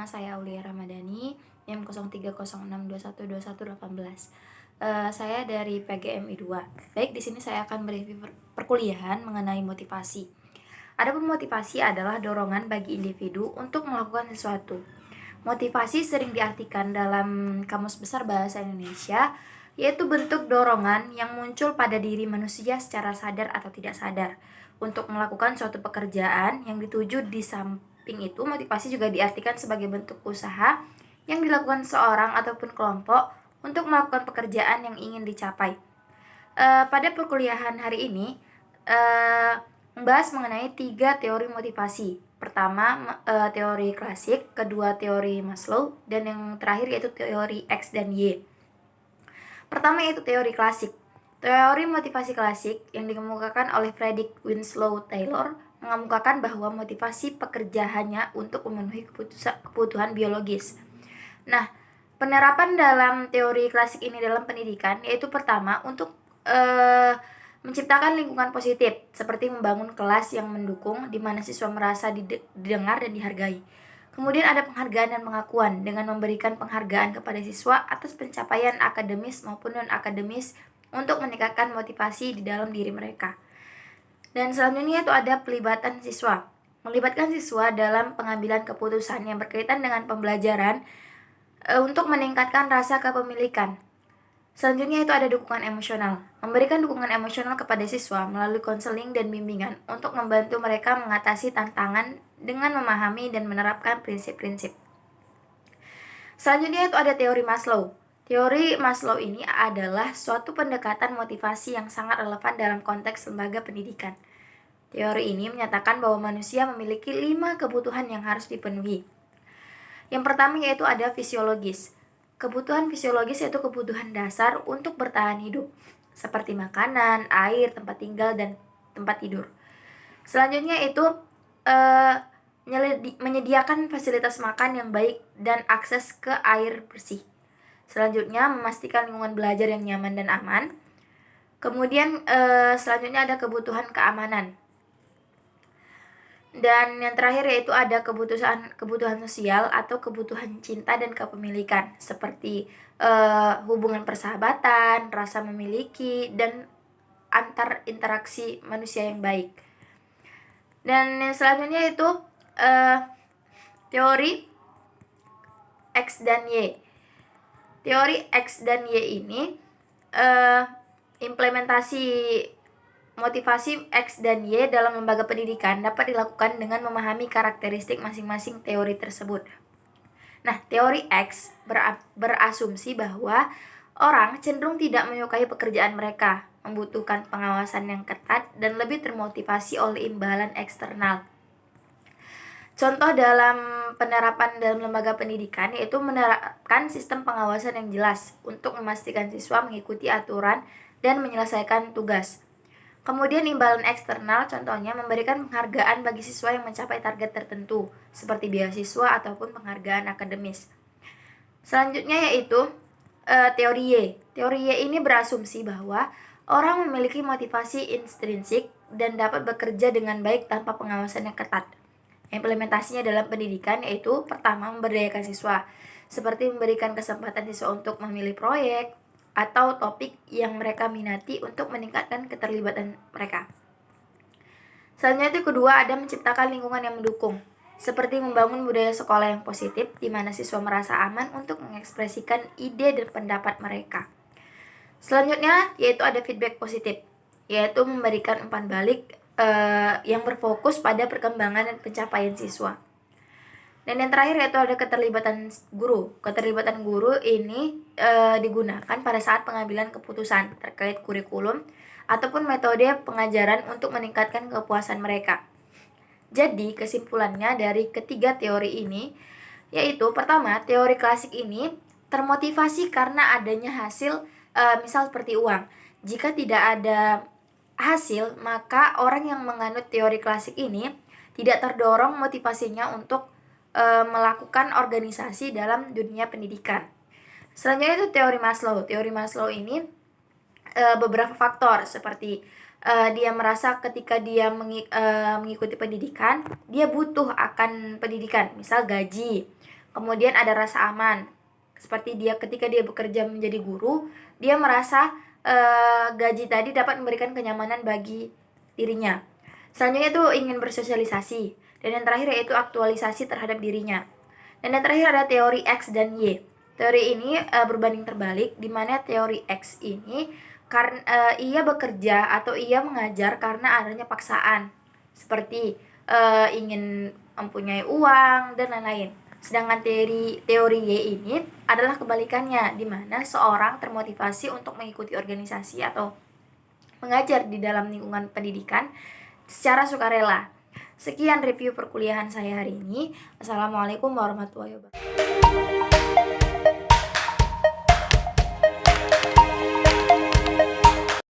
saya Aulia Ramadhani, NIM 0306212118. Saya dari PGMI 2. Baik, di sini saya akan mereview perkuliahan mengenai motivasi. Adapun motivasi adalah dorongan bagi individu untuk melakukan sesuatu. Motivasi sering diartikan dalam Kamus Besar Bahasa Indonesia, yaitu bentuk dorongan yang muncul pada diri manusia secara sadar atau tidak sadar untuk melakukan suatu pekerjaan yang dituju. Di samping itu, motivasi juga diartikan sebagai bentuk usaha yang dilakukan seorang ataupun kelompok untuk melakukan pekerjaan yang ingin dicapai. Pada perkuliahan hari ini, membahas mengenai 3 teori motivasi. Pertama, teori klasik, kedua teori Maslow, dan yang terakhir yaitu teori X dan Y. Pertama yaitu teori klasik. Teori motivasi klasik yang dikemukakan oleh Frederick Winslow Taylor mengemukakan bahwa motivasi pekerja hanya untuk memenuhi kebutuhan biologis. Nah, penerapan dalam teori klasik ini dalam pendidikan yaitu pertama untuk menciptakan lingkungan positif, seperti membangun kelas yang mendukung di mana siswa merasa didengar dan dihargai. Kemudian ada penghargaan dan pengakuan dengan memberikan penghargaan kepada siswa atas pencapaian akademis maupun non-akademis untuk meningkatkan motivasi di dalam diri mereka. Dan selanjutnya itu ada pelibatan siswa. Melibatkan siswa dalam pengambilan keputusan yang berkaitan dengan pembelajaran untuk meningkatkan rasa kepemilikan. Selanjutnya itu ada dukungan emosional. Memberikan dukungan emosional kepada siswa melalui konseling dan bimbingan untuk membantu mereka mengatasi tantangan dengan memahami dan menerapkan prinsip-prinsip. Selanjutnya itu ada teori Maslow. Teori Maslow ini adalah suatu pendekatan motivasi yang sangat relevan dalam konteks lembaga pendidikan. Teori ini menyatakan bahwa manusia memiliki 5 kebutuhan yang harus dipenuhi. Yang pertama yaitu ada fisiologis. Kebutuhan fisiologis yaitu kebutuhan dasar untuk bertahan hidup, seperti makanan, air, tempat tinggal, dan tempat tidur. Selanjutnya itu menyediakan fasilitas makan yang baik dan akses ke air bersih. Selanjutnya memastikan lingkungan belajar yang nyaman dan aman. Kemudian selanjutnya ada kebutuhan keamanan. Dan yang terakhir yaitu ada kebutuhan sosial atau kebutuhan cinta dan kepemilikan, seperti hubungan persahabatan, rasa memiliki, dan antar interaksi manusia yang baik. Dan yang selanjutnya itu teori X dan Y. Teori X dan Y ini implementasi motivasi X dan Y dalam lembaga pendidikan dapat dilakukan dengan memahami karakteristik masing-masing teori tersebut. Nah, teori X berasumsi bahwa orang cenderung tidak menyukai pekerjaan mereka, membutuhkan pengawasan yang ketat, dan lebih termotivasi oleh imbalan eksternal. Contoh dalam penerapan dalam lembaga pendidikan yaitu menerapkan sistem pengawasan yang jelas untuk memastikan siswa mengikuti aturan dan menyelesaikan tugas. Kemudian imbalan eksternal contohnya memberikan penghargaan bagi siswa yang mencapai target tertentu, seperti beasiswa ataupun penghargaan akademis. Selanjutnya yaitu teori Y. Teori Y ini berasumsi bahwa orang memiliki motivasi intrinsik dan dapat bekerja dengan baik tanpa pengawasan yang ketat. Implementasinya dalam pendidikan yaitu pertama memberdayakan siswa, seperti memberikan kesempatan siswa untuk memilih proyek atau topik yang mereka minati untuk meningkatkan keterlibatan mereka. Selanjutnya itu kedua ada menciptakan lingkungan yang mendukung, seperti membangun budaya sekolah yang positif di mana siswa merasa aman untuk mengekspresikan ide dan pendapat mereka. Selanjutnya yaitu ada feedback positif, yaitu memberikan umpan balik yang berfokus pada perkembangan dan pencapaian siswa. Dan yang terakhir yaitu ada keterlibatan guru. Keterlibatan guru ini digunakan pada saat pengambilan keputusan terkait kurikulum ataupun metode pengajaran untuk meningkatkan kepuasan mereka. Jadi kesimpulannya dari ketiga teori ini yaitu pertama, teori klasik ini termotivasi karena adanya hasil, misal seperti uang. Jika tidak ada hasil, maka orang yang menganut teori klasik ini tidak terdorong motivasinya untuk melakukan organisasi dalam dunia pendidikan. Selanjutnya itu teori Maslow. Teori Maslow ini beberapa faktor seperti dia merasa ketika dia mengikuti pendidikan, dia butuh akan pendidikan, misal gaji, Kemudian ada rasa aman, seperti ketika dia bekerja menjadi guru, dia merasa gaji tadi dapat memberikan kenyamanan bagi dirinya. Selanjutnya itu ingin bersosialisasi, dan yang terakhir yaitu aktualisasi terhadap dirinya. Dan yang terakhir ada teori X dan Y. Teori ini berbanding terbalik, di mana teori X ini karena ia bekerja atau ia mengajar karena adanya paksaan, seperti ingin mempunyai uang dan lain-lain. Sedangkan teori Y ini adalah kebalikannya, di mana seorang termotivasi untuk mengikuti organisasi atau mengajar di dalam lingkungan pendidikan secara sukarela. Sekian review perkuliahan saya hari ini. Assalamualaikum warahmatullahi wabarakatuh.